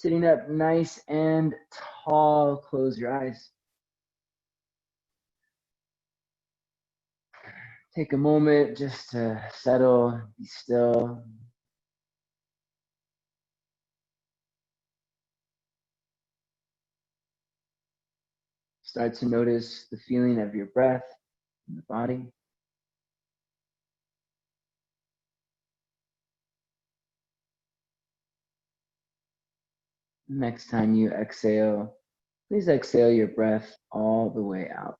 Sitting up nice and tall, close your eyes. Take a moment just to settle, be still. Start to notice the feeling of your breath in the body. Next time you exhale, please exhale your breath all the way out.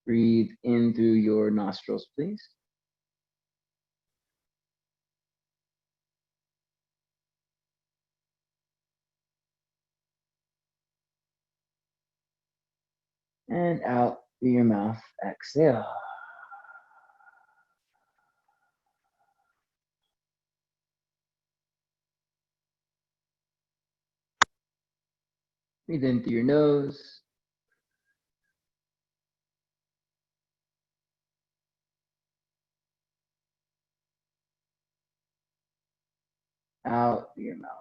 Breathe in through your nostrils, please. And out through your mouth, exhale. Breathe in through your nose. Out through your mouth.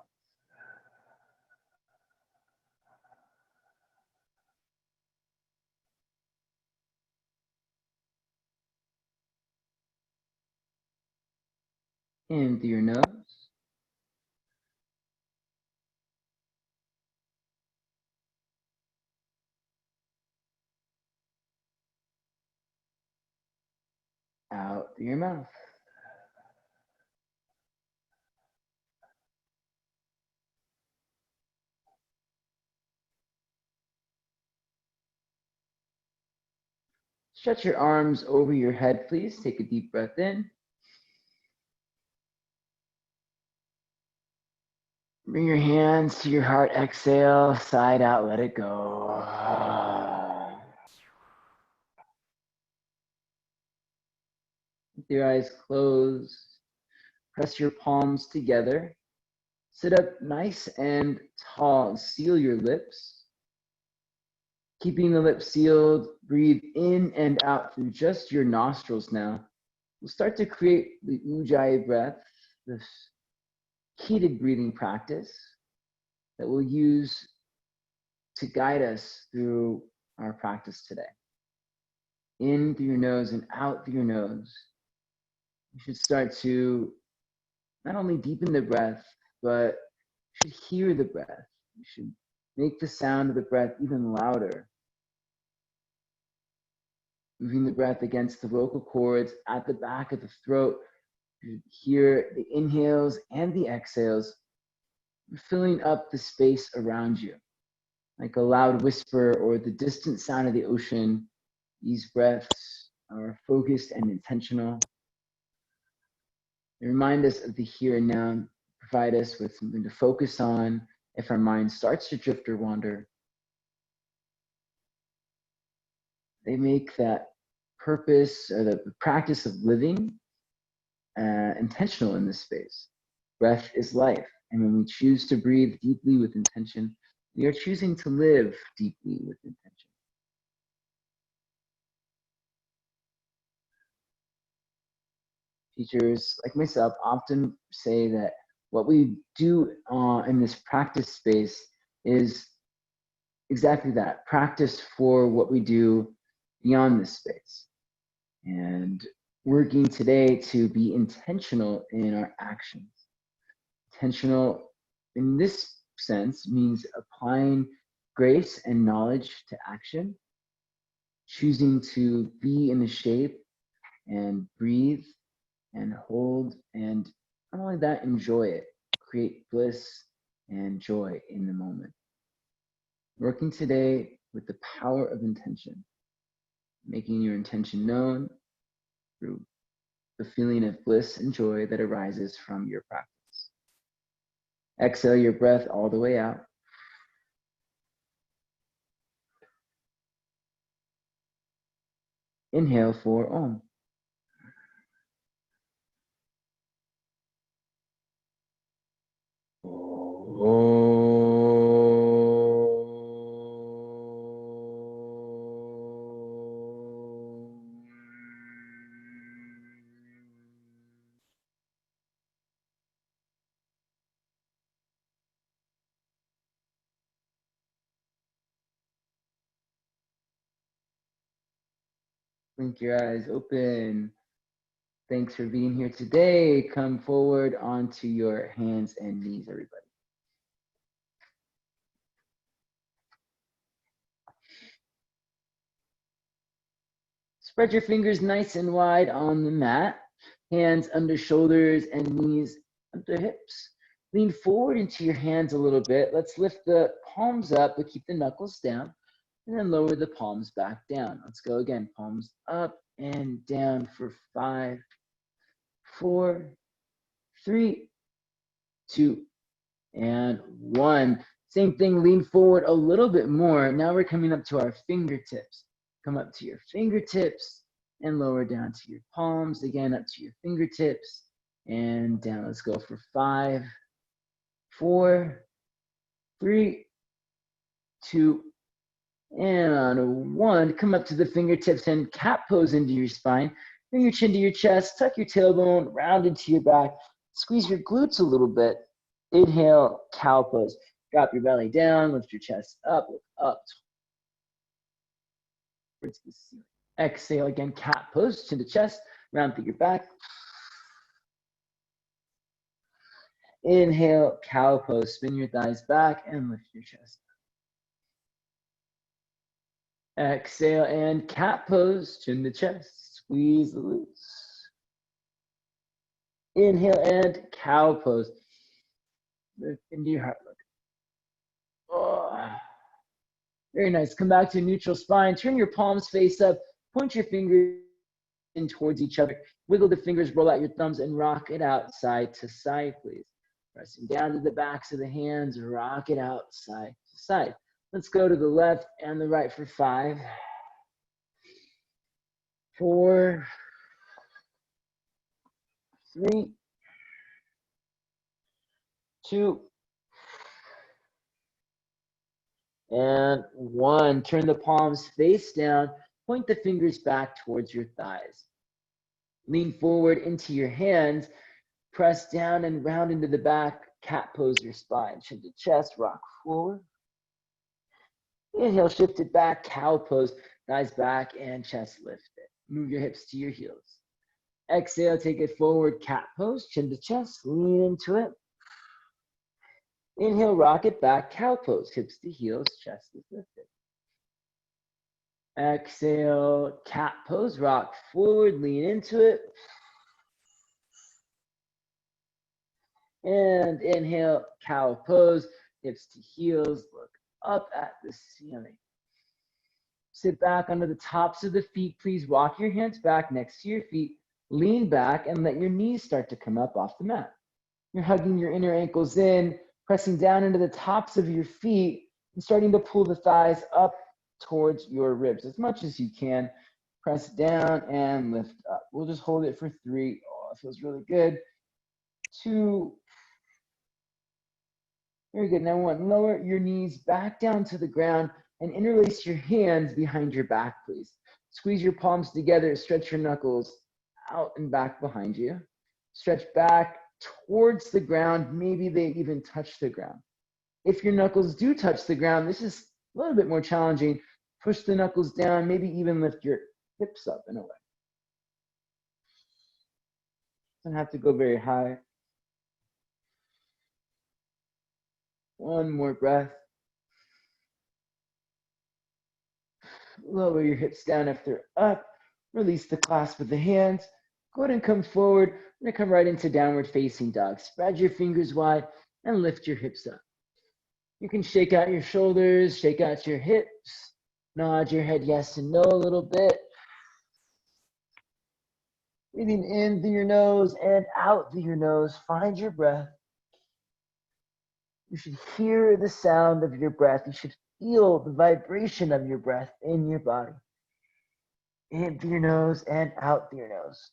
In through your nose. Out through your mouth. Stretch your arms over your head, please. Take a deep breath in. Bring your hands to your heart, exhale, side out, let it go. With your eyes closed, press your palms together. Sit up nice and tall, seal your lips. Keeping the lips sealed, breathe in and out through just your nostrils now. We'll start to create the Ujjayi breath, this heated breathing practice that we'll use to guide us through our practice today. In through your nose and out through your nose. You should start to not only deepen the breath, but you should hear the breath. You should make the sound of the breath even louder. Moving the breath against the vocal cords at the back of the throat. You hear the inhales and the exhales, filling up the space around you. Like a loud whisper or the distant sound of the ocean, these breaths are focused and intentional. They remind us of the here and now, provide us with something to focus on if our mind starts to drift or wander. They make that purpose or the practice of living intentional in this space. Breath is life. And when we choose to breathe deeply with intention, we are choosing to live deeply with intention. Teachers like myself often say that what we do in this practice space is exactly that, practice for what we do beyond this space. And working today to be intentional in our actions. Intentional in this sense means applying grace and knowledge to action, choosing to be in the shape and breathe and hold, and not only that, enjoy it, create bliss and joy in the moment. Working today with the power of intention, making your intention known through the feeling of bliss and joy that arises from your practice. Exhale your breath all the way out. Inhale for Om. Blink your eyes open. Thanks for being here today. Come forward onto your hands and knees, everybody. Spread your fingers nice and wide on the mat. Hands under shoulders and knees under hips. Lean forward into your hands a little bit. Let's lift the palms up, but keep the knuckles down. And then lower the palms back down. Let's go again. Palms up and down for 5, 4, 3, 2, and 1. Same thing, lean forward a little bit more. Now we're coming up to our fingertips. Come up to your fingertips and lower down to your palms. Again, up to your fingertips and down. Let's go for 5, 4, 3, 2, and 1. Come up to the fingertips and cat pose into your spine. Bring your chin to your chest, tuck your tailbone, round into your back. Squeeze your glutes a little bit. Inhale, cow pose. Drop your belly down, lift your chest up, look up towards the ceiling. Exhale again, cat pose, chin to chest, round through your back. Inhale, cow pose, spin your thighs back and lift your chest. Exhale and cat pose, chin to chest, squeeze the glutes. Inhale and cow pose. Lift into your heart. Look. Oh, very nice. Come back to a neutral spine. Turn your palms face up. Point your fingers in towards each other. Wiggle the fingers, roll out your thumbs, and rock it out side to side, please. Pressing down to the backs of the hands, rock it out side to side. Let's go to the left and the right for 5, 4, 3, 2, and 1. Turn the palms face down. Point the fingers back towards your thighs. Lean forward into your hands. Press down and round into the back. Cat pose your spine. Chin to chest, rock forward. Inhale, shift it back, cow pose. Thighs back and chest lifted. Move your hips to your heels. Exhale, take it forward, cat pose. Chin to chest, lean into it. Inhale, rock it back, cow pose. Hips to heels, chest is lifted. Exhale, cat pose, rock forward, lean into it. And inhale, cow pose, hips to heels, look up at the ceiling. Sit back under the tops of the feet. Please walk your hands back next to your feet. Lean back and let your knees start to come up off the mat. You're hugging your inner ankles in, pressing down into the tops of your feet, and starting to pull the thighs up towards your ribs as much as you can. Press down and lift up. We'll just hold it for 3. Oh, it feels really good. 2. Very good. Now 1. Lower your knees back down to the ground and interlace your hands behind your back, please. Squeeze your palms together. Stretch your knuckles out and back behind you. Stretch back towards the ground. Maybe they even touch the ground. If your knuckles do touch the ground, this is a little bit more challenging. Push the knuckles down, maybe even lift your hips up in a way. Doesn't have to go very high. 1 more breath. Lower your hips down if they're up. Release the clasp of the hands. Go ahead and come forward. We're gonna come right into downward facing dog. Spread your fingers wide and lift your hips up. You can shake out your shoulders, shake out your hips, nod your head yes and no a little bit. Breathing in through your nose and out through your nose. Find your breath. You should hear the sound of your breath. You should feel the vibration of your breath in your body. In through your nose and out through your nose.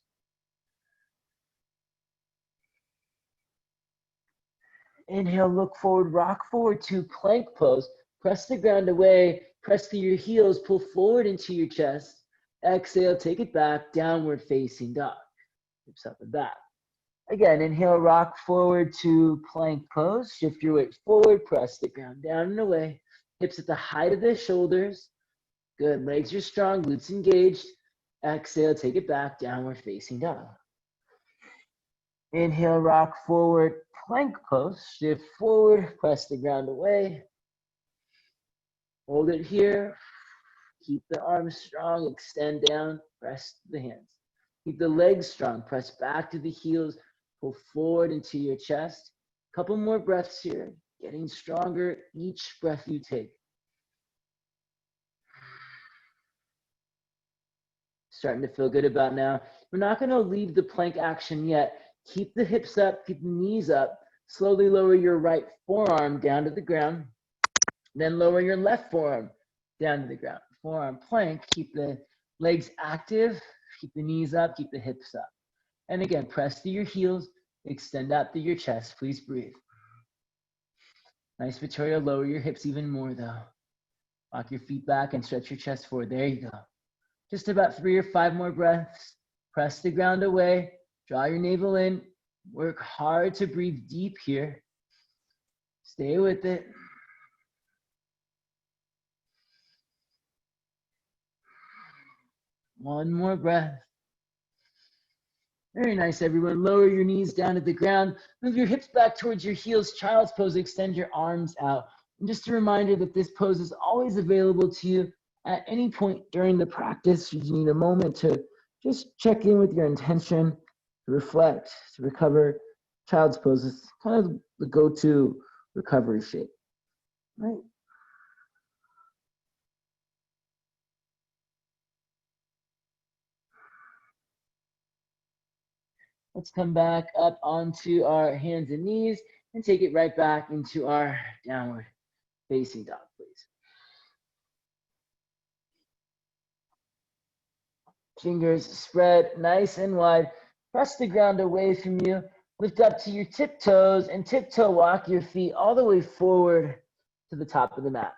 Inhale, look forward, rock forward to plank pose. Press the ground away, press through your heels, pull forward into your chest. Exhale, take it back, downward facing dog. Hips up and back. Again, inhale, rock forward to plank pose. Shift your weight forward, press the ground down and away. Hips at the height of the shoulders. Good, legs are strong, glutes engaged. Exhale, take it back, downward facing dog. Inhale, rock forward, plank pose. Shift forward, press the ground away. Hold it here. Keep the arms strong, extend down, press the hands. Keep the legs strong, press back to the heels, pull forward into your chest. Couple more breaths here, getting stronger each breath you take. Starting to feel good about now. We're not going to leave the plank action yet. Keep the hips up, keep the knees up. Slowly lower your right forearm down to the ground. Then lower your left forearm down to the ground. Forearm plank, keep the legs active, keep the knees up, keep the hips up. And again, press through your heels, extend out through your chest. Please breathe. Nice, Victoria. Lower your hips even more though. Walk your feet back and stretch your chest forward. There you go. Just about 3 or 5 more breaths. Press the ground away. Draw your navel in. Work hard to breathe deep here. Stay with it. One more breath. Very nice, everyone. Lower your knees down to the ground. Move your hips back towards your heels. Child's pose. Extend your arms out. And just a reminder that this pose is always available to you at any point during the practice. You need a moment to just check in with your intention, to reflect, to recover. Child's pose is kind of the go-to recovery shape, right? Let's come back up onto our hands and knees and take it right back into our downward facing dog, please. Fingers spread nice and wide. Press the ground away from you. Lift up to your tiptoes and tiptoe walk your feet all the way forward to the top of the mat.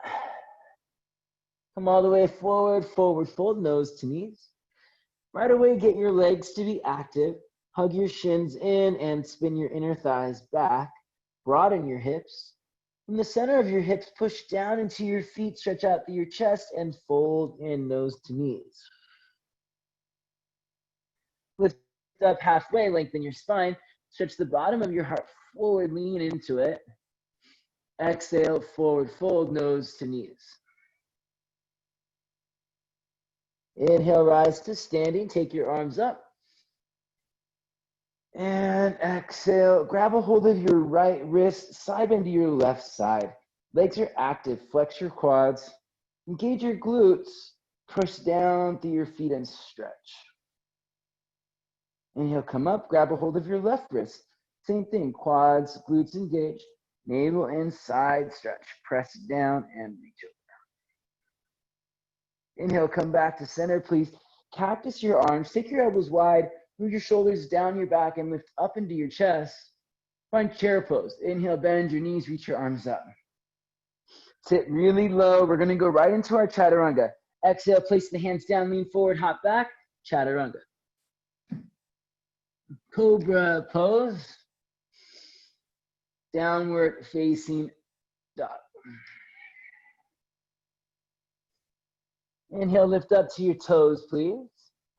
Come all the way forward, forward fold, nose to knees. Right away, get your legs to be active. Hug your shins in and spin your inner thighs back. Broaden your hips. From the center of your hips, push down into your feet, stretch out through your chest, and fold in, nose to knees. Lift up halfway, lengthen your spine. Stretch the bottom of your heart forward, lean into it. Exhale, forward fold, nose to knees. Inhale, rise to standing. Take your arms up. And exhale, grab a hold of your right wrist, side bend to your left side. Legs are active, flex your quads. Engage your glutes, push down through your feet and stretch. Inhale, come up, grab a hold of your left wrist. Same thing, quads, glutes engaged, navel and side stretch. Press down and reach over. Inhale, come back to center, please. Cactus your arms, take your elbows wide, move your shoulders down your back and lift up into your chest. Find chair pose. Inhale, bend your knees, reach your arms up. Sit really low. We're gonna go right into our chaturanga. Exhale, place the hands down, lean forward, hop back, chaturanga. Cobra pose. Downward facing dog. Inhale, lift up to your toes, please.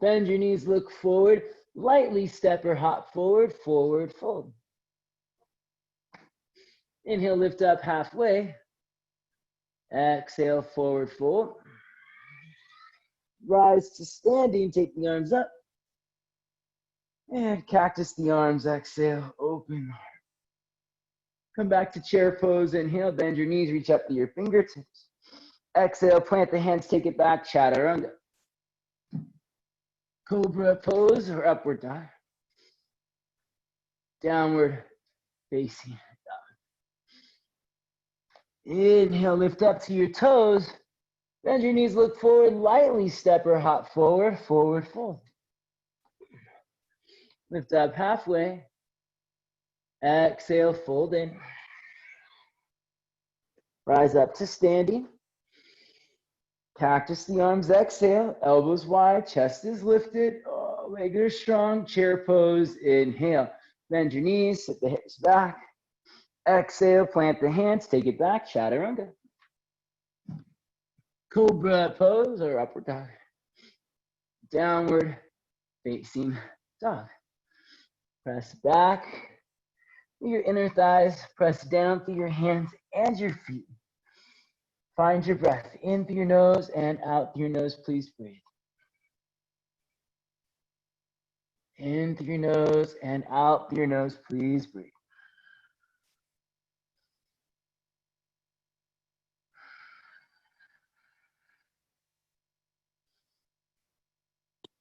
Bend your knees, look forward. Lightly step or hop forward, forward fold. Inhale, lift up halfway. Exhale, forward fold. Rise to standing, take the arms up. And cactus the arms, exhale, open. Come back to chair pose, inhale, bend your knees, reach up to your fingertips. Exhale, plant the hands, take it back, chaturanga. Cobra pose or upward dog. Downward facing dog. Inhale, lift up to your toes. Bend your knees, look forward, lightly step or hop forward, forward fold. Lift up halfway. Exhale, fold in. Rise up to standing. Cactus the arms, exhale, elbows wide, chest is lifted, legs are strong, chair pose, inhale. Bend your knees, sit the hips back. Exhale, plant the hands, take it back, chaturanga. Cobra pose or upward dog. downward facing dog. Press back through your inner thighs, press down through your hands and your feet. Find your breath in through your nose and out through your nose. Please breathe. In through your nose and out through your nose. Please breathe.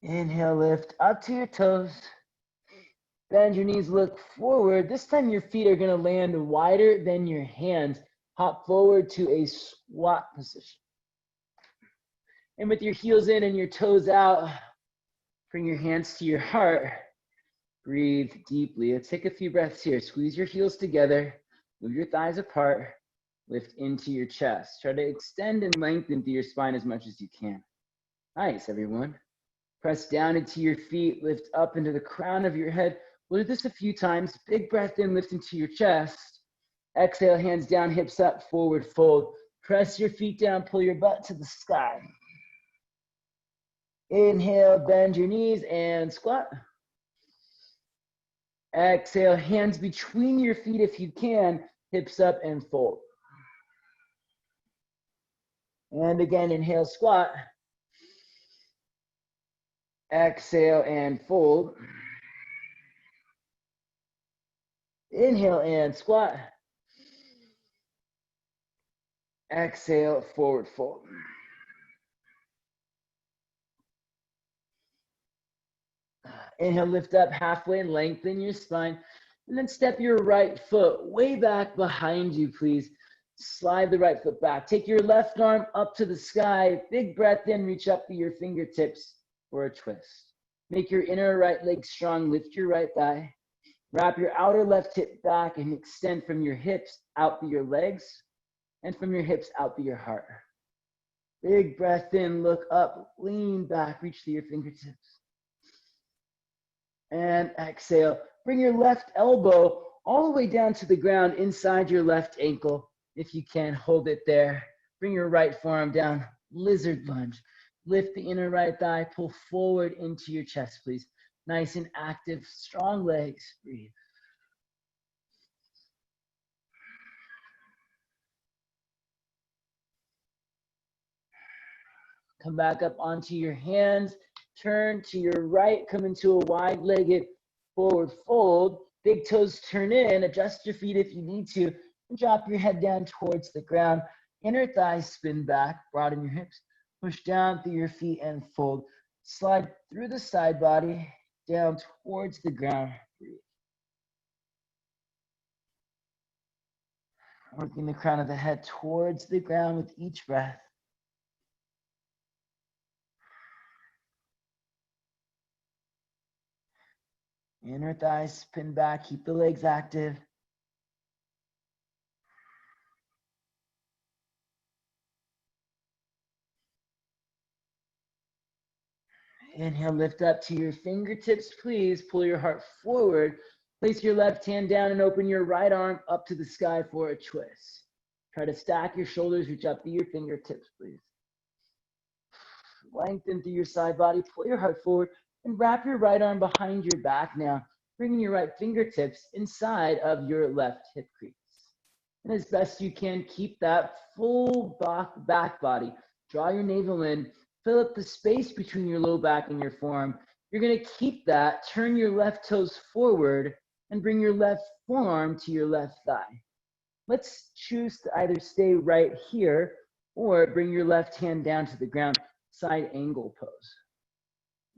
Inhale, lift up to your toes. Bend your knees, look forward. This time your feet are going to land wider than your hands. Hop forward to a squat position. And with your heels in and your toes out, bring your hands to your heart. Breathe deeply. Let's take a few breaths here. Squeeze your heels together. Move your thighs apart. Lift into your chest. Try to extend and lengthen through your spine as much as you can. Nice, everyone. Press down into your feet. Lift up into the crown of your head. We'll do this a few times. Big breath in, lift into your chest. Exhale, hands down, hips up, forward fold. Press your feet down, pull your butt to the sky. Inhale, bend your knees and squat. Exhale, hands between your feet if you can, hips up and fold. And again, inhale, squat. Exhale and fold. Inhale and squat. Exhale, forward fold. Inhale, lift up halfway, lengthen your spine, and then step your right foot way back behind you, please. Slide the right foot back. Take your left arm up to the sky. Big breath in, reach up to your fingertips for a twist. Make your inner right leg strong, lift your right thigh. Wrap your outer left hip back and extend from your hips out to your legs and from your hips out to your heart. Big breath in, look up, lean back, reach to your fingertips. And exhale. Bring your left elbow all the way down to the ground inside your left ankle. If you can, hold it there. Bring your right forearm down, lizard lunge. Lift the inner right thigh, pull forward into your chest, please. Nice and active, strong legs. Breathe. Come back up onto your hands. Turn to your right, come into a wide-legged forward fold. Big toes turn in, adjust your feet if you need to, and drop your head down towards the ground. Inner thighs spin back, broaden your hips. Push down through your feet and fold. Slide through the side body, down towards the ground. Breathe. Working the crown of the head towards the ground with each breath. Inner thighs spin back, keep the legs active. Inhale, lift up to your fingertips, please. Pull your heart forward. Place your left hand down and open your right arm up to the sky for a twist. Try to stack your shoulders, reach up to your fingertips, please. Lengthen through your side body, pull your heart forward, and wrap your right arm behind your back now, bringing your right fingertips inside of your left hip crease. And as best you can, keep that full back body. Draw your navel in, fill up the space between your low back and your forearm. You're going to keep that, turn your left toes forward, and bring your left forearm to your left thigh. Let's choose to either stay right here or bring your left hand down to the ground, side angle pose.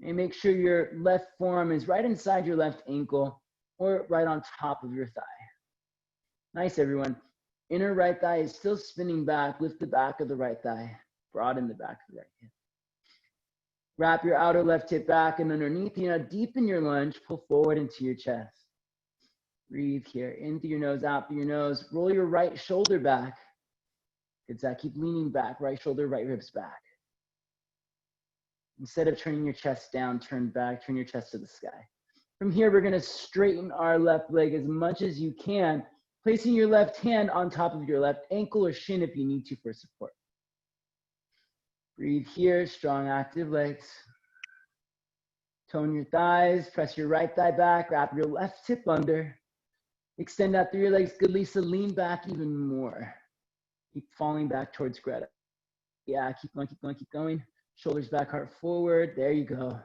And make sure your left forearm is right inside your left ankle or right on top of your thigh. Nice, everyone. Inner right thigh is still spinning back. Lift the back of the right thigh. Broaden the back of the right hip. Wrap your outer left hip back and underneath. You know, deepen your lunge. Pull forward into your chest. Breathe here. In through your nose, out through your nose. Roll your right shoulder back. Good, Zach. Keep leaning back. Right shoulder, right ribs back. Instead of turning your chest down, turn back. Turn your chest to the sky. From here, we're going to straighten our left leg as much as you can, placing your left hand on top of your left ankle or shin if you need to for support. Breathe here, strong active legs. Tone your thighs, press your right thigh back, wrap your left hip under. Extend out through your legs. Good, Lisa. Lean back even more. Keep falling back towards Greta. Yeah, keep going, keep going, keep going. Shoulders back, heart forward. There you go.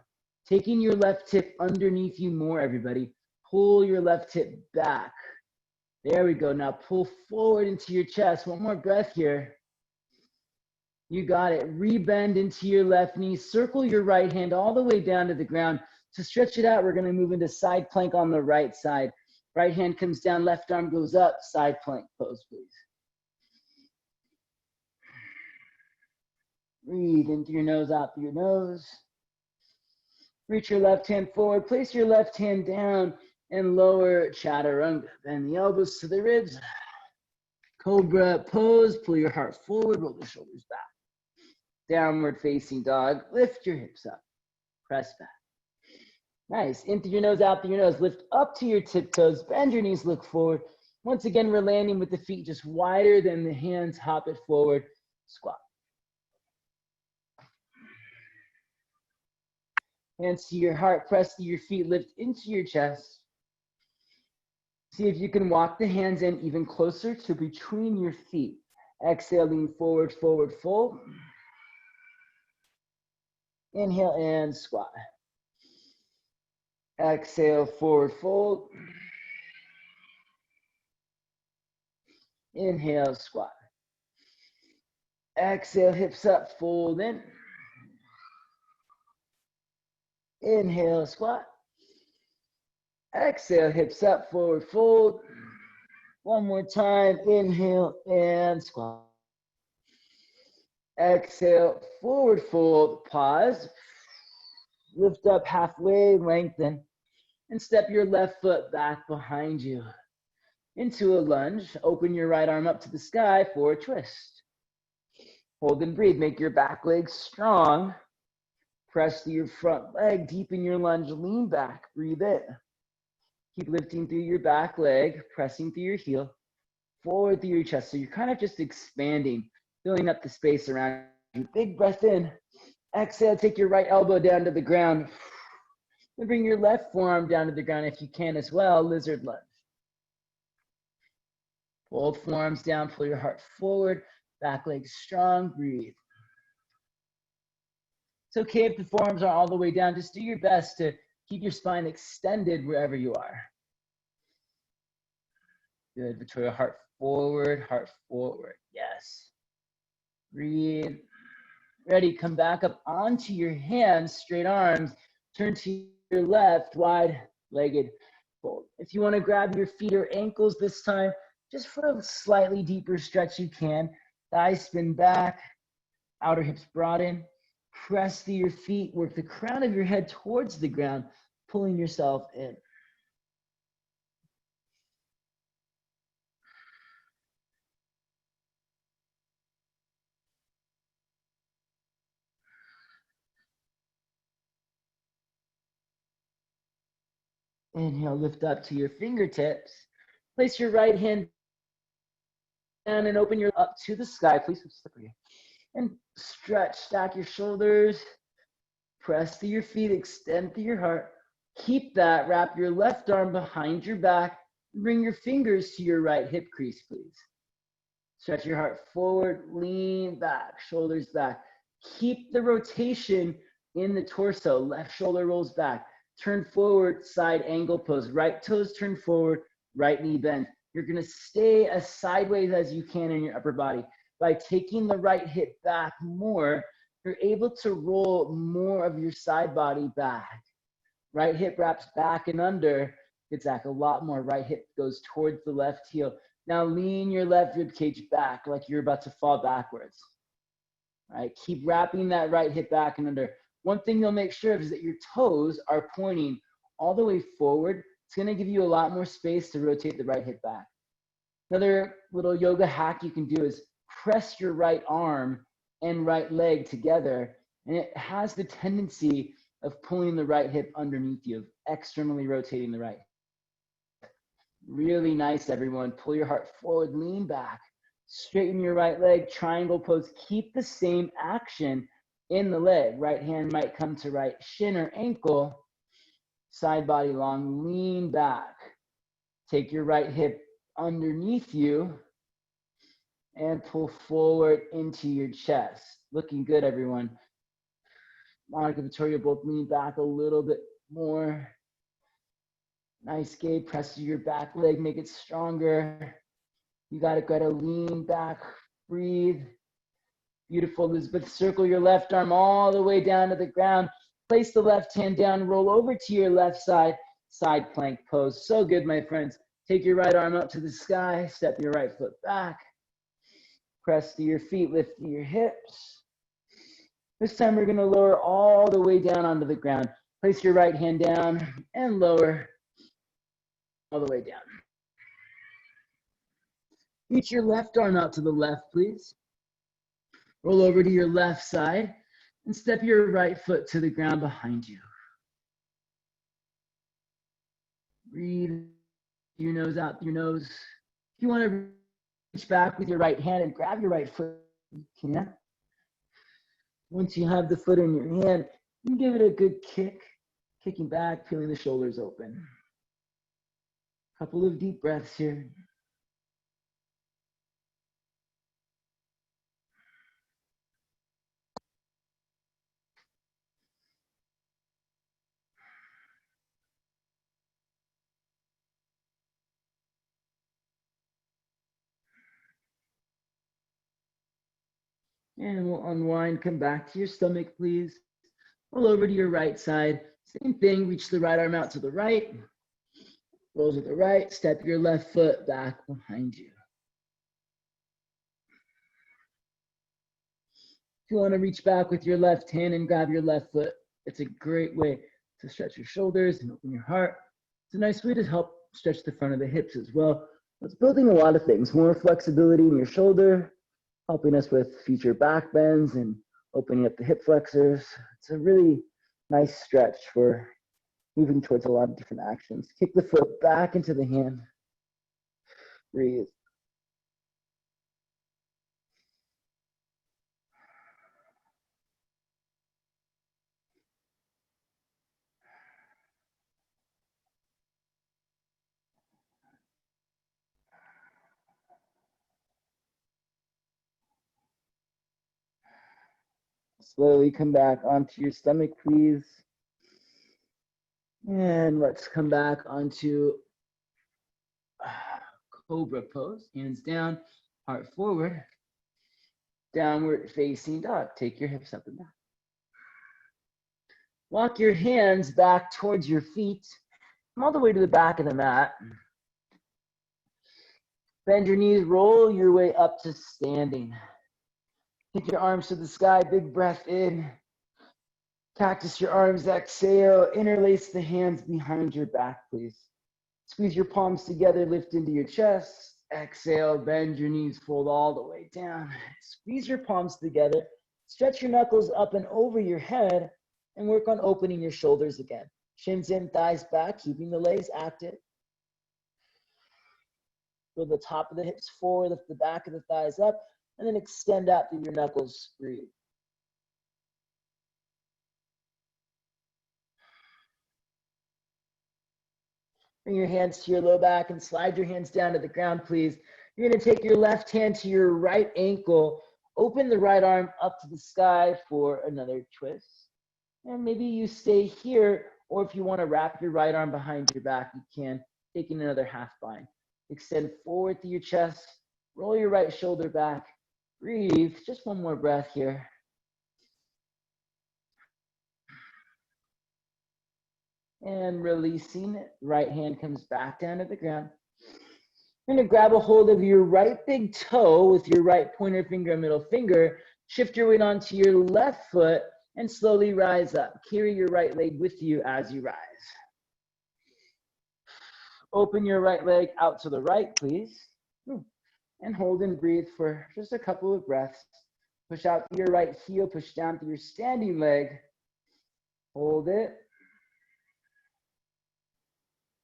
Taking your left hip underneath you more, everybody. Pull your left hip back. There we go. Now pull forward into your chest. One more breath here. You got it. Rebend into your left knee. Circle your right hand all the way down to the ground. To stretch it out, we're going to move into side plank on the right side. Right hand comes down, left arm goes up. Side plank pose, please. Breathe in through your nose, out through your nose. Reach your left hand forward. Place your left hand down and lower chaturanga. Bend the elbows to the ribs. Cobra pose. Pull your heart forward. Roll the shoulders back. Downward facing dog. Lift your hips up. Press back. Nice. In through your nose, out through your nose. Lift up to your tiptoes. Bend your knees, look forward. Once again, we're landing with the feet just wider than the hands. Hop it forward. Squat. Hands to your heart. Press to your feet. Lift into your chest. See if you can walk the hands in even closer to between your feet. Exhale, lean forward, forward, fold. Inhale and squat. Exhale, forward fold. Inhale, squat. Exhale, hips up, fold in. Inhale, squat. Exhale, hips up, forward fold. One more time, inhale and squat. Exhale, forward fold, pause. Lift up halfway, lengthen, and step your left foot back behind you. Into a lunge, open your right arm up to the sky for a twist. Hold and breathe, make your back leg strong. Press to your front leg, deepen your lunge, lean back, breathe in. Keep lifting through your back leg, pressing through your heel, forward through your chest. So you're kind of just expanding, filling up the space around you. Big breath in. Exhale, take your right elbow down to the ground. And bring your left forearm down to the ground if you can as well, lizard lunge. Both forearms down, pull your heart forward, back leg strong, breathe. It's okay if the forearms are all the way down, just do your best to keep your spine extended wherever you are. Good, Victoria, heart forward, yes. Breathe. Ready, come back up onto your hands, straight arms, turn to your left, wide-legged fold. If you want to grab your feet or ankles this time, just for a slightly deeper stretch you can. Thighs spin back, outer hips broaden. Press through your feet, work the crown of your head towards the ground, pulling yourself in. Inhale, lift up to your fingertips. Place your right hand down and open your up to the sky. Please be slippery. And stretch, stack your shoulders. Press through your feet, extend through your heart. Keep that. Wrap your left arm behind your back. Bring your fingers to your right hip crease, please. Stretch your heart forward, lean back, shoulders back. Keep the rotation in the torso. Left shoulder rolls back. Turn forward, side angle pose. Right toes turn forward, right knee bend. You're gonna stay as sideways as you can in your upper body. By taking the right hip back more, you're able to roll more of your side body back. Right hip wraps back and under. It's back a lot more. Right hip goes towards the left heel. Now lean your left rib cage back like you're about to fall backwards. All right, keep wrapping that right hip back and under. One thing you'll make sure of is that your toes are pointing all the way forward. It's gonna give you a lot more space to rotate the right hip back. Another little yoga hack you can do is press your right arm and right leg together, and it has the tendency of pulling the right hip underneath you, externally rotating the right. Really nice, everyone. Pull your heart forward, lean back, straighten your right leg, triangle pose. Keep the same action in the leg. Right hand might come to right shin or ankle. Side body long, lean back. Take your right hip underneath you and pull forward into your chest. Looking good, everyone. Monica, Victoria, both lean back a little bit more. Nice, Gabe. Press to your back leg, make it stronger. You got it, Greta. Lean back, breathe. Beautiful, Elizabeth. Circle your left arm all the way down to the ground. Place the left hand down, roll over to your left side, side plank pose. So good, my friends. Take your right arm up to the sky, step your right foot back. Press to your feet, lift to your hips. This time we're gonna lower all the way down onto the ground. Place your right hand down and lower all the way down. Reach your left arm out to the left, please. Roll over to your left side and step your right foot to the ground behind you. Breathe your nose out your nose. If you want to reach back with your right hand and grab your right foot, you can. Once you have the foot in your hand, you can give it a good kick, kicking back, peeling the shoulders open. Couple of deep breaths here. And we'll unwind, come back to your stomach, please. Roll over to your right side. Same thing, reach the right arm out to the right. Roll to the right, step your left foot back behind you. If you want to reach back with your left hand and grab your left foot, it's a great way to stretch your shoulders and open your heart. It's a nice way to help stretch the front of the hips as well. It's building a lot of things, more flexibility in your shoulder, helping us with future back bends and opening up the hip flexors. It's a really nice stretch for moving towards a lot of different actions. Kick the foot back into the hand. Breathe. Slowly come back onto your stomach, please. And let's come back onto cobra pose. Hands down, heart forward. Downward facing dog. Take your hips up and back. Walk your hands back towards your feet. Come all the way to the back of the mat. Bend your knees, roll your way up to standing. Take your arms to the sky, big breath in. Cactus your arms, exhale. Interlace the hands behind your back, please. Squeeze your palms together, lift into your chest. Exhale, bend your knees, fold all the way down. Squeeze your palms together. Stretch your knuckles up and over your head and work on opening your shoulders again. Shins in, thighs back, keeping the legs active. Pull the top of the hips forward, lift the back of the thighs up, and then extend out through your knuckles. Breathe. Bring your hands to your low back and slide your hands down to the ground, please. You're going to take your left hand to your right ankle, open the right arm up to the sky for another twist. And maybe you stay here, or if you want to wrap your right arm behind your back, you can, taking another half bind. Extend forward through your chest, roll your right shoulder back, breathe, just one more breath here. And releasing it, right hand comes back down to the ground. You're gonna grab a hold of your right big toe with your right pointer finger and middle finger, shift your weight onto your left foot, and slowly rise up. Carry your right leg with you as you rise. Open your right leg out to the right, please. And hold and breathe for just a couple of breaths. Push out to your right heel, push down to your standing leg. Hold it.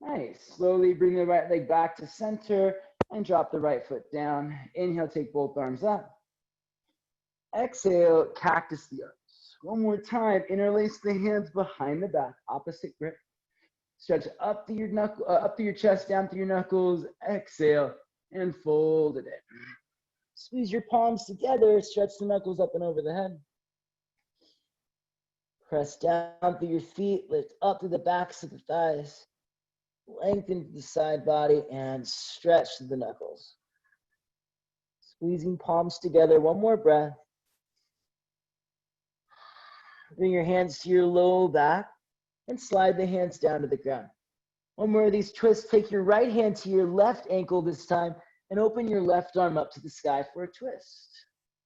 Nice. Slowly bring the right leg back to center and drop the right foot down. Inhale, take both arms up. Exhale, cactus the arms. One more time, interlace the hands behind the back, opposite grip. Stretch up through your up through your chest, down through your knuckles. Exhale and fold it in. Squeeze your palms together. Stretch the knuckles up and over the head. Press down through your feet. Lift up through the backs of the thighs. Lengthen the side body and stretch the knuckles. Squeezing palms together. One more breath. Bring your hands to your low back and slide the hands down to the ground. One more of these twists. Take your right hand to your left ankle this time and open your left arm up to the sky for a twist.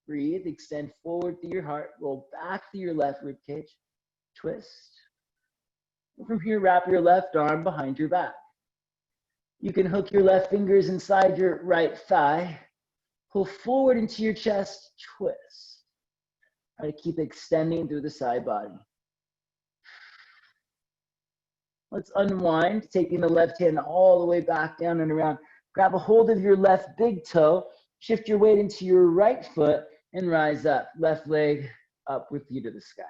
Breathe, extend forward through your heart, roll back through your left rib cage, twist. And from here, wrap your left arm behind your back. You can hook your left fingers inside your right thigh, pull forward into your chest, twist. Try to keep extending through the side body. Let's unwind, taking the left hand all the way back down and around. Grab a hold of your left big toe, shift your weight into your right foot, and rise up. Left leg up with you to the sky.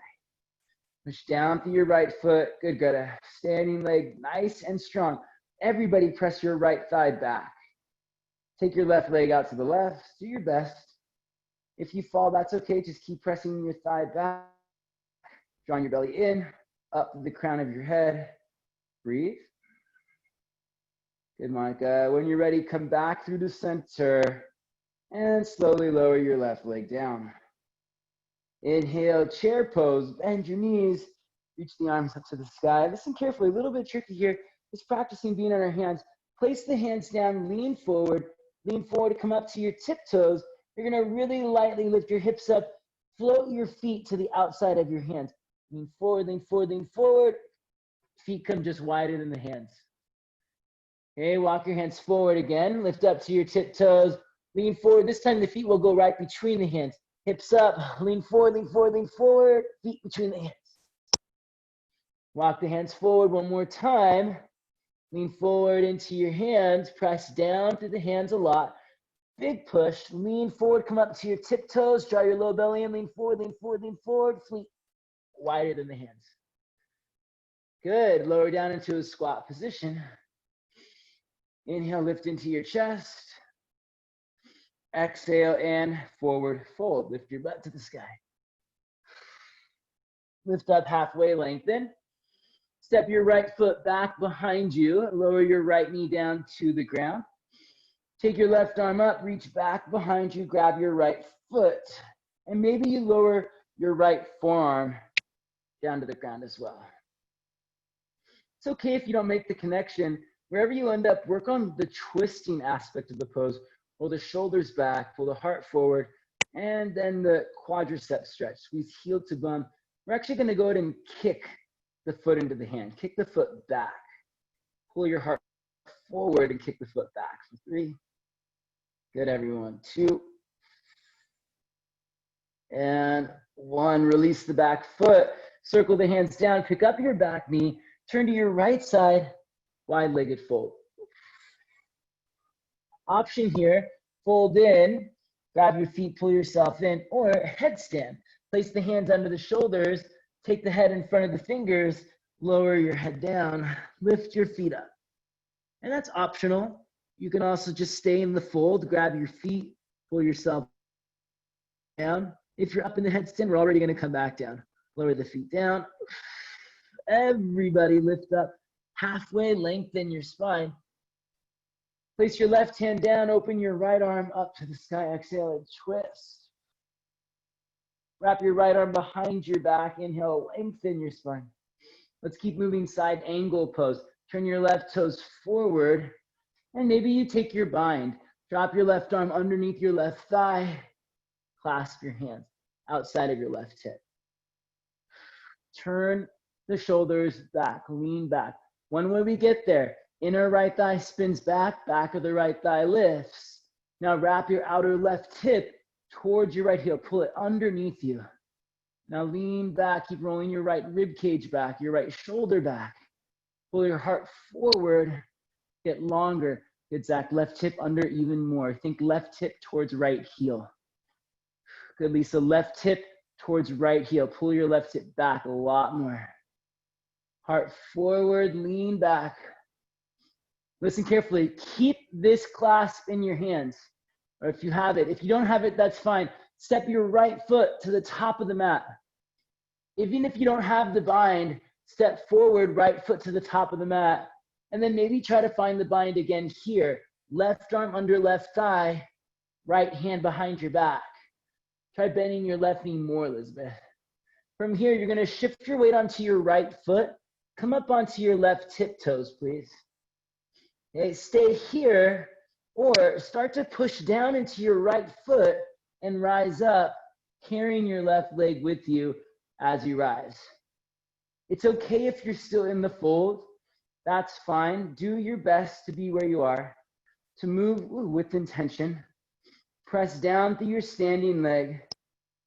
Push down through your right foot. Good, good. A standing leg, nice and strong. Everybody press your right thigh back. Take your left leg out to the left. Do your best. If you fall, that's okay. Just keep pressing your thigh back. Drawing your belly in, up to the crown of your head. Breathe. Good, Monica. When you're ready, come back through the center and slowly lower your left leg down. Inhale, chair pose. Bend your knees. Reach the arms up to the sky. Listen carefully. A little bit tricky here. Just practicing being on our hands. Place the hands down. Lean forward. Lean forward to come up to your tiptoes. You're going to really lightly lift your hips up. Float your feet to the outside of your hands. Lean forward, lean forward, lean forward. Feet come just wider than the hands. Okay, walk your hands forward again. Lift up to your tiptoes. Lean forward. This time the feet will go right between the hands. Hips up. Lean forward, lean forward, lean forward. Feet between the hands. Walk the hands forward one more time. Lean forward into your hands. Press down through the hands a lot. Big push. Lean forward. Come up to your tiptoes. Draw your low belly in. Lean forward, lean forward, lean forward. Feet wider than the hands. Good. Lower down into a squat position. Inhale, lift into your chest. Exhale and forward fold. Lift your butt to the sky. Lift up halfway, lengthen. Step your right foot back behind you. Lower your right knee down to the ground. Take your left arm up, reach back behind you, grab your right foot, and maybe you lower your right forearm down to the ground as well. It's okay if you don't make the connection. Wherever you end up, work on the twisting aspect of the pose. Pull the shoulders back, pull the heart forward, and then the quadricep stretch. Squeeze heel to bum. We're actually going to go ahead and kick the foot into the hand. Kick the foot back. Pull your heart forward and kick the foot back. So 3. Good, everyone. 2. And 1. Release the back foot. Circle the hands down. Pick up your back knee. Turn to your right side. Wide-legged fold. Option here, fold in, grab your feet, pull yourself in, or headstand. Place the hands under the shoulders, take the head in front of the fingers, lower your head down, lift your feet up. And that's optional. You can also just stay in the fold, grab your feet, pull yourself down. If you're up in the headstand, we're already going to come back down. Lower the feet down. Everybody lift up. Halfway, lengthen your spine. Place your left hand down, open your right arm up to the sky. Exhale and twist. Wrap your right arm behind your back. Inhale, lengthen your spine. Let's keep moving, side angle pose. Turn your left toes forward, and maybe you take your bind. Drop your left arm underneath your left thigh. Clasp your hands outside of your left hip. Turn the shoulders back, lean back. One way we get there, inner right thigh spins back, back of the right thigh lifts. Now wrap your outer left hip towards your right heel, pull it underneath you. Now lean back, keep rolling your right rib cage back, your right shoulder back. Pull your heart forward, get longer. Good, Zach, left hip under even more. Think left hip towards right heel. Good, Lisa, left hip towards right heel. Pull your left hip back a lot more. Heart forward, lean back. Listen carefully. Keep this clasp in your hands, or if you have it. If you don't have it, that's fine. Step your right foot to the top of the mat. Even if you don't have the bind, step forward, right foot to the top of the mat, and then maybe try to find the bind again here. Left arm under left thigh, right hand behind your back. Try bending your left knee more, Elizabeth. From here, you're gonna shift your weight onto your right foot. Come up onto your left tiptoes, please. Okay, stay here, or start to push down into your right foot and rise up, carrying your left leg with you as you rise. It's okay if you're still in the fold. That's fine. Do your best to be where you are, to move with intention. Press down through your standing leg.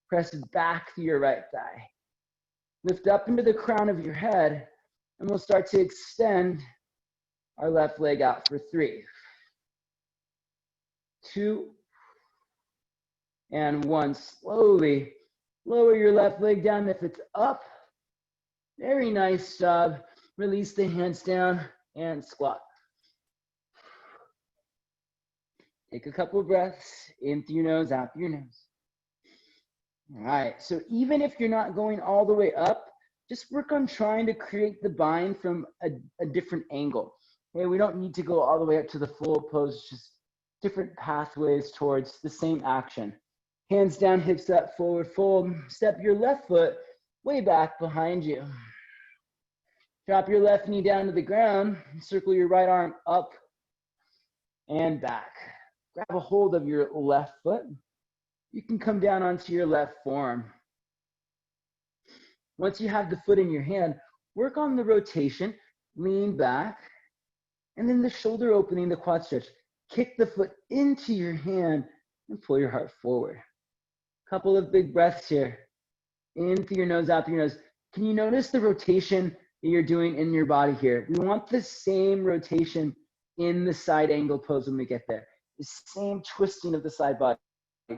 Press back through your right thigh. Lift up into the crown of your head, and we'll start to extend our left leg out for 3, 2, and 1. Slowly lower your left leg down if it's up. Very nice job. Release the hands down and squat. Take a couple of breaths in through your nose, out through your nose. All right, so even if you're not going all the way up, just work on trying to create the bind from a different angle. Okay, we don't need to go all the way up to the full pose, just different pathways towards the same action. Hands down, hips up, forward fold. Step your left foot way back behind you. Drop your left knee down to the ground. Circle your right arm up and back. Grab a hold of your left foot. You can come down onto your left forearm. Once you have the foot in your hand, work on the rotation, lean back, and then the shoulder opening, the quad stretch. Kick the foot into your hand and pull your heart forward. Couple of big breaths here. In through your nose, out through your nose. Can you notice the rotation that you're doing in your body here? We want the same rotation in the side angle pose when we get there. The same twisting of the side body.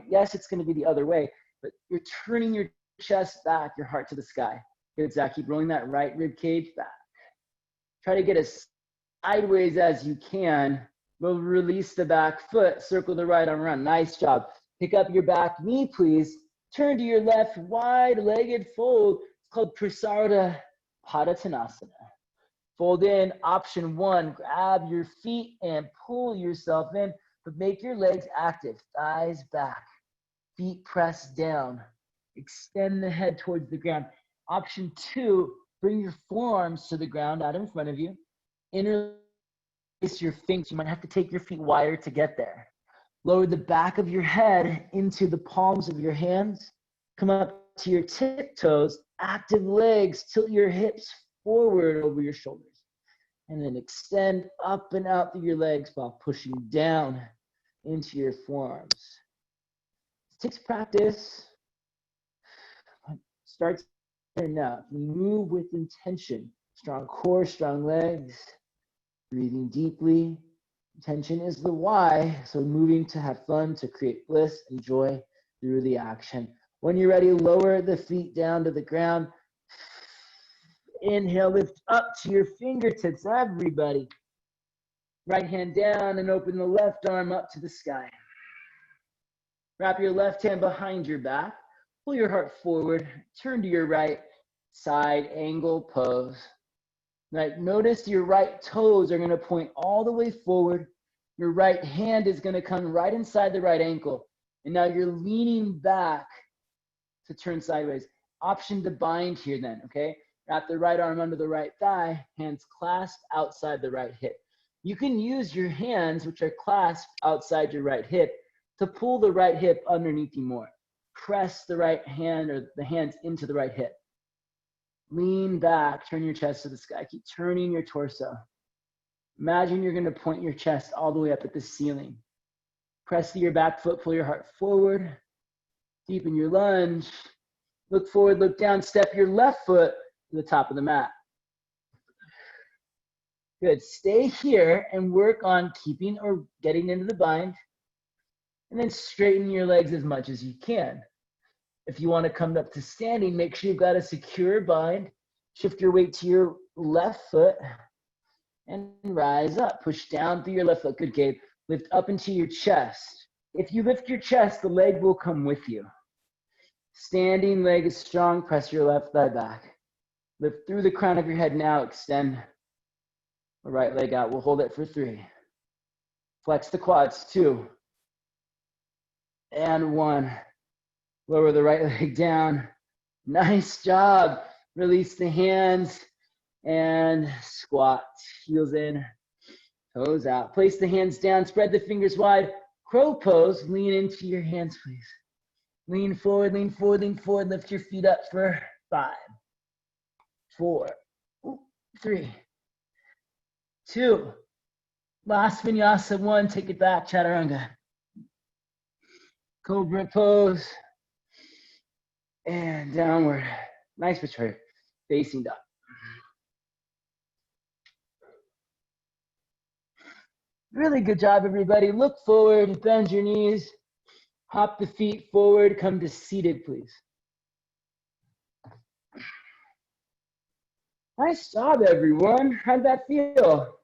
Yes, it's going to be the other way, but you're turning your chest back, your heart to the sky. Good, Zach. Keep rolling that right rib cage back. Try to get as sideways as you can. We'll release the back foot, circle the right arm around. Nice job. Pick up your back knee, please. Turn to your left, wide-legged fold. It's called Prasarada Padottanasana. Fold in, option 1. Grab your feet and pull yourself in, but make your legs active. Thighs back, feet pressed down. Extend the head towards the ground. Option 2, bring your forearms to the ground out in front of you. Interlace your fingers. You might have to take your feet wider to get there. Lower the back of your head into the palms of your hands. Come up to your tiptoes, active legs, tilt your hips forward over your shoulders. And then extend up and out through your legs while pushing down into your forearms. It takes practice. Start now. Move with intention. Strong core, strong legs. Breathing deeply. Intention is the why, so moving to have fun, to create bliss and joy through the action. When you're ready, lower the feet down to the ground. Inhale, lift up to your fingertips, everybody. Right hand down and open the left arm up to the sky. Wrap your left hand behind your back. Pull your heart forward. Turn to your right side angle pose. Right, notice your right toes are going to point all the way forward. Your right hand is going to come right inside the right ankle. And now you're leaning back to turn sideways. Option to bind here then, okay? Wrap the right arm under the right thigh, hands clasped outside the right hip. You can use your hands, which are clasped outside your right hip, to pull the right hip underneath you more. Press the right hand or the hands into the right hip. Lean back, turn your chest to the sky. Keep turning your torso. Imagine you're going to point your chest all the way up at the ceiling. Press to your back foot, pull your heart forward. Deepen your lunge. Look forward, look down, step your left foot to the top of the mat. Good. Stay here and work on keeping or getting into the bind. And then straighten your legs as much as you can. If you want to come up to standing, make sure you've got a secure bind. Shift your weight to your left foot and rise up. Push down through your left foot. Good, Gabe. Lift up into your chest. If you lift your chest, the leg will come with you. Standing leg is strong. Press your left thigh back. Lift through the crown of your head now. Extend the right leg out. We'll hold it for 3. Flex the quads. 2. And 1. Lower the right leg down. Nice job. Release the hands and squat. Heels in, toes out. Place the hands down. Spread the fingers wide. Crow pose. Lean into your hands, please. Lean forward, lean forward, lean forward. Lift your feet up for 5, 4, 3, 2. Last vinyasa 1. Take it back, chaturanga. Cobra pose. And downward. Nice betrayal. Facing dog. Really good job, everybody. Look forward, bend your knees. Hop the feet forward. Come to seated, please. Nice job, everyone. How'd that feel?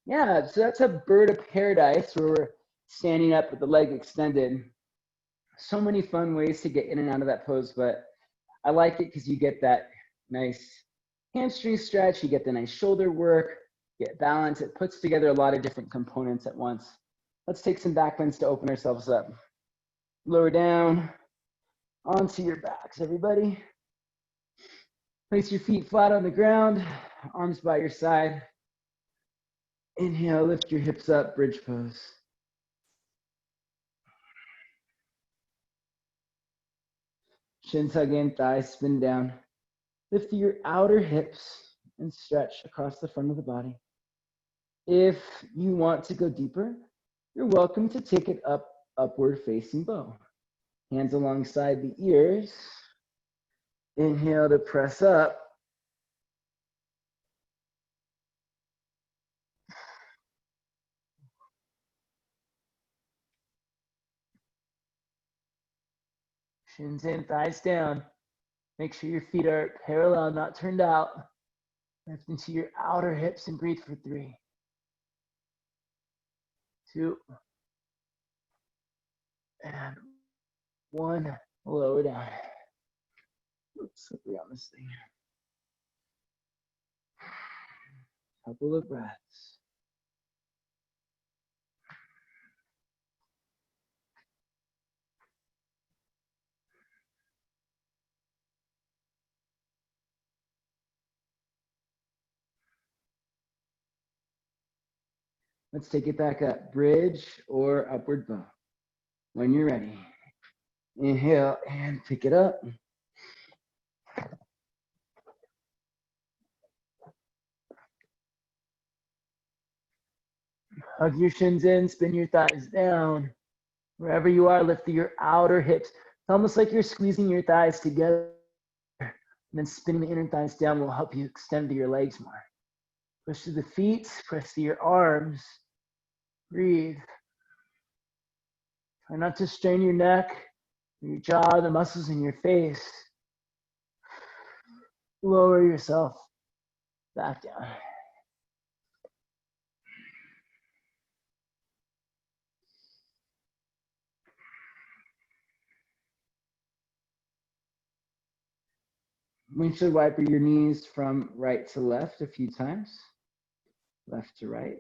Yeah, so that's a bird of paradise where we're standing up with the leg extended. So many fun ways to get in and out of that pose, but I like it because you get that nice hamstring stretch, you get the nice shoulder work, get balance. It puts together a lot of different components at once. Let's take some back bends to open ourselves up. Lower down onto your backs, everybody. Place your feet flat on the ground, arms by your side. Inhale, lift your hips up, bridge pose. Shins hug in, thighs spin down. Lift your outer hips and stretch across the front of the body. If you want to go deeper, you're welcome to take it up, upward facing bow. Hands alongside the ears. Inhale to press up. Shins in, thighs down. Make sure your feet are parallel, not turned out. Lift into your outer hips and breathe for 3, 2, and 1. Lower down. Oops, slippery on this thing. Couple of breaths. Let's take it back up. Bridge or upward bow. When you're ready. Inhale and pick it up. Hug your shins in, spin your thighs down. Wherever you are, lift your outer hips. It's almost like you're squeezing your thighs together. And then spinning the inner thighs down will help you extend to your legs more. Push through the feet, press through your arms. Breathe. Try not to strain your neck, your jaw, the muscles in your face. Lower yourself back down. Windshield wiper your knees from right to left a few times. Left to right.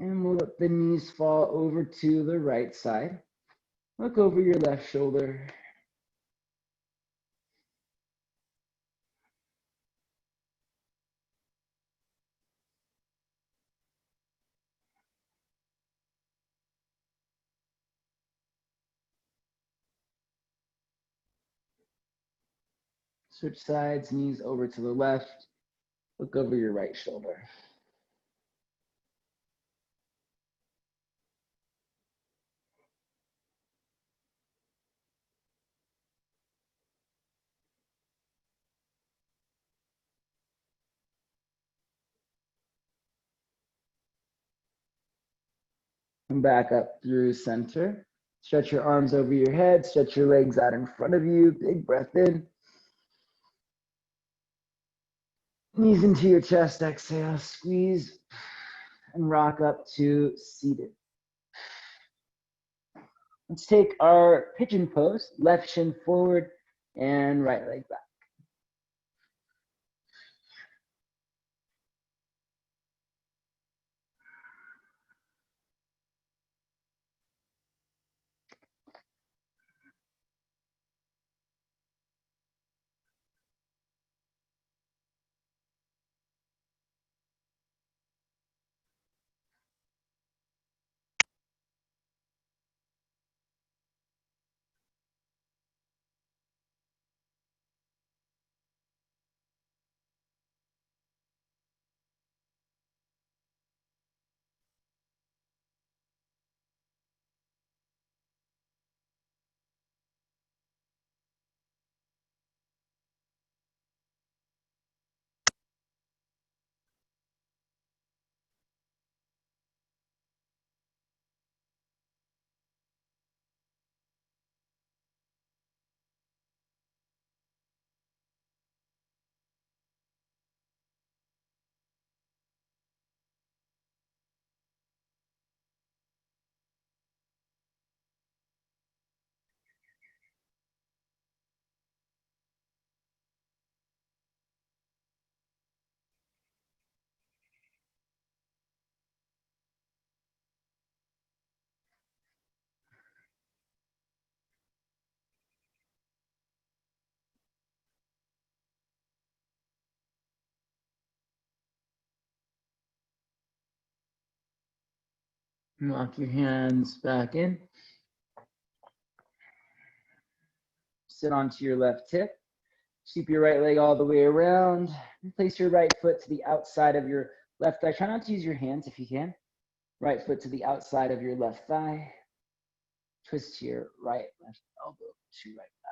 And we'll let the knees fall over to the right side. Look over your left shoulder. Switch sides, knees over to the left. Look over your right shoulder. Come back up through center. Stretch your arms over your head. Stretch your legs out in front of you. Big breath in. Knees into your chest. Exhale. Squeeze and rock up to seated. Let's take our pigeon pose. Left shin forward and right leg back. Lock your hands back in. Sit onto your left hip. Sweep your right leg all the way around. And place your right foot to the outside of your left thigh. Try not to use your hands if you can. Right foot to the outside of your left thigh. Twist to your right, left elbow to right thigh.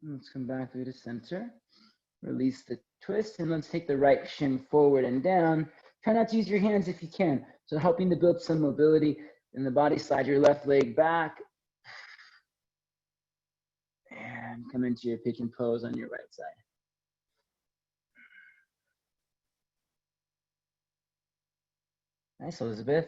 Let's come back through the center. Release the twist, and let's take the right shin forward and down. Try not to use your hands if you can. So helping to build some mobility in the body. Slide your left leg back. And come into your pigeon pose on your right side. Nice, Elizabeth.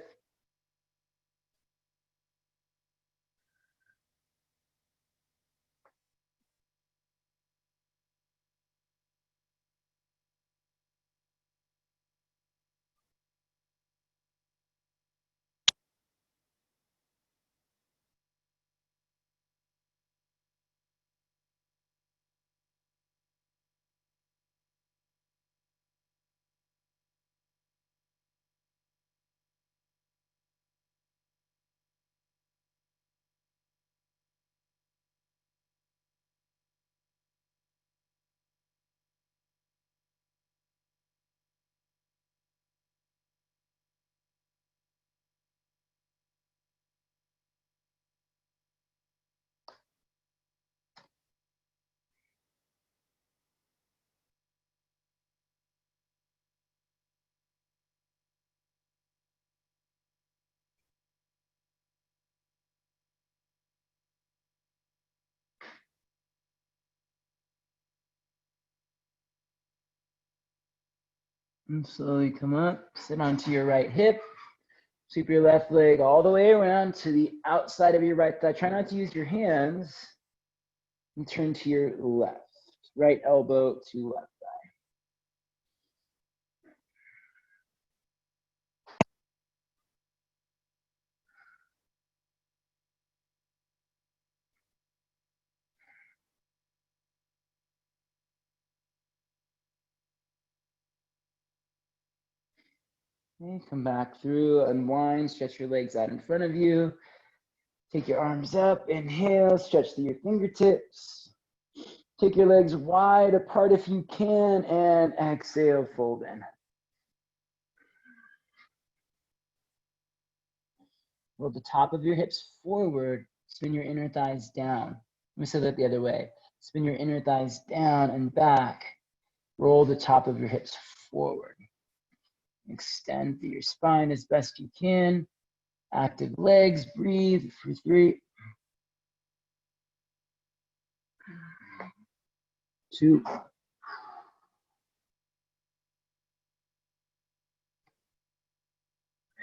And slowly come up, sit onto your right hip. Sweep your left leg all the way around to the outside of your right thigh. Try not to use your hands. And turn to your left. Right elbow to left thigh. Okay, come back through, unwind, stretch your legs out in front of you. Take your arms up, inhale, stretch through your fingertips. Take your legs wide apart if you can, and exhale, fold in. Roll the top of your hips forward, spin your inner thighs down. Let me say that the other way. Spin your inner thighs down and back. Roll the top of your hips forward. Extend through your spine as best you can. Active legs, breathe for 3, 2,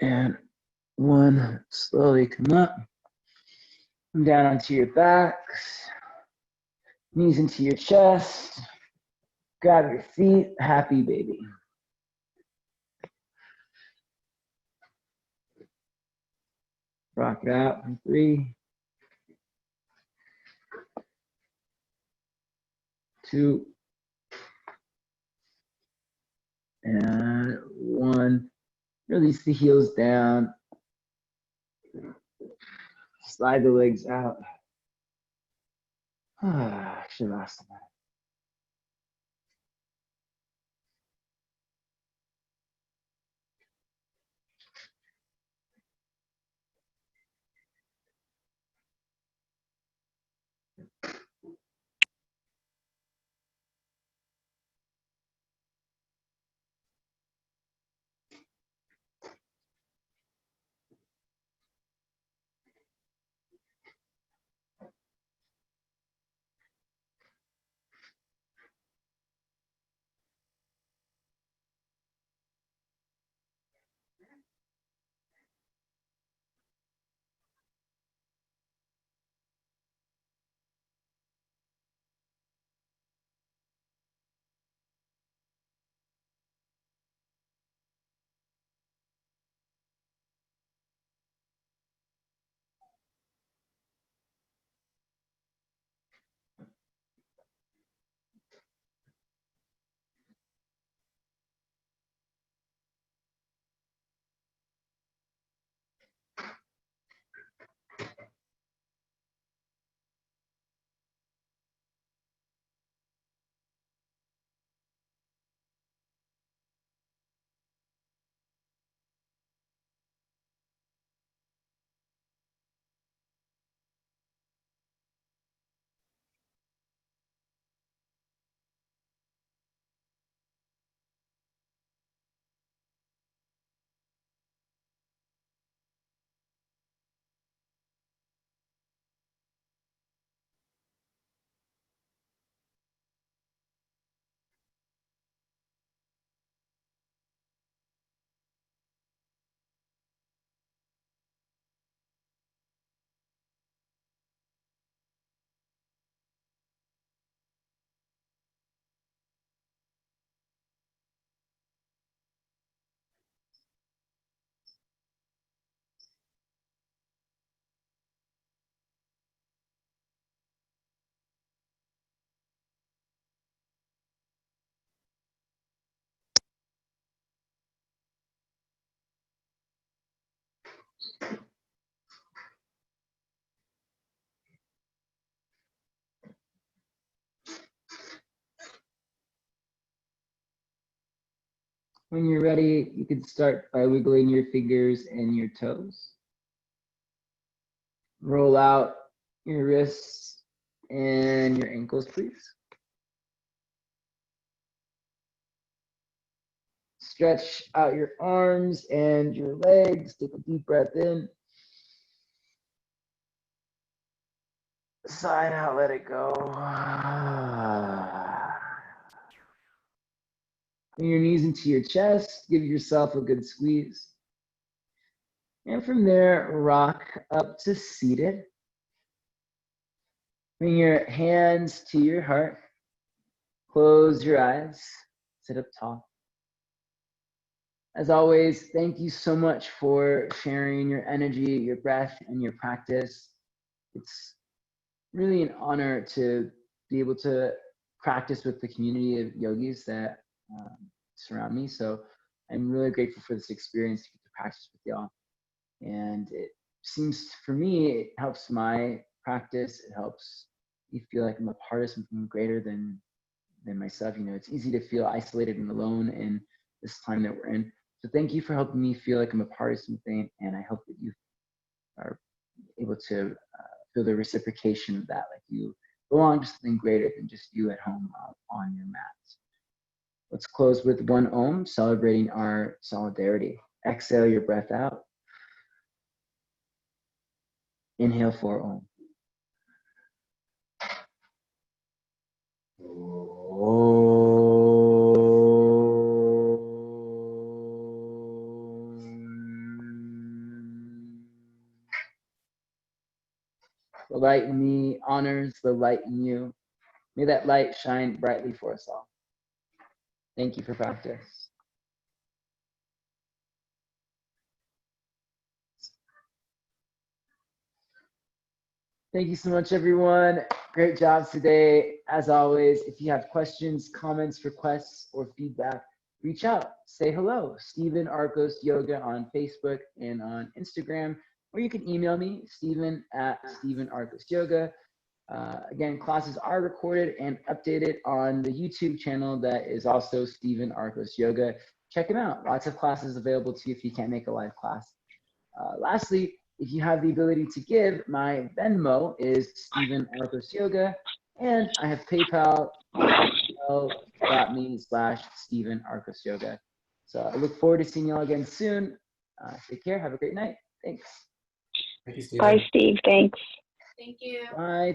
and 1. Slowly come up. Come down onto your backs. Knees into your chest. Grab your feet. Happy baby. Rock it out in 3, 2, and 1. Release the heels down. Slide the legs out. Shavasana. When you're ready, you can start by wiggling your fingers and your toes. Roll out your wrists and your ankles, please. Stretch out your arms and your legs. Take a deep breath in. Sigh out, let it go. Bring your knees into your chest. Give yourself a good squeeze. And from there, rock up to seated. Bring your hands to your heart. Close your eyes. Sit up tall. As always, thank you so much for sharing your energy, your breath, and your practice. It's really an honor to be able to practice with the community of yogis that surround me. So I'm really grateful for this experience to get to practice with y'all. And it seems, for me, it helps my practice. It helps me feel like I'm a part of something greater than myself. You know, it's easy to feel isolated and alone in this time that we're in. So thank you for helping me feel like I'm a part of something, and I hope that you are able to feel the reciprocation of that, like you belong to something greater than just you at home on your mat. Let's close with one Om, celebrating our solidarity. Exhale your breath out. Inhale 4 Om. The light in me honors the light in you. May that light shine brightly for us all. Thank you for practice. Thank you so much, everyone. Great job today. As always, if you have questions, comments, requests, or feedback, reach out. Say hello. Stephen Arcos Yoga on Facebook and on Instagram, or you can email me, Stephen@StephenArcosYoga. Again, classes are recorded and updated on the YouTube channel that is also Stephen Arcos Yoga. Check them out. Lots of classes available to you if you can't make a live class. Lastly, if you have the ability to give, my Venmo is Stephen Arcos Yoga, and I have PayPal.me/Stephen Arcos Yoga. So I look forward to seeing you all again soon. Take care. Have a great night. Thanks. Thank you, Stephen. Bye, Steve. Thanks. Thank you. Bye.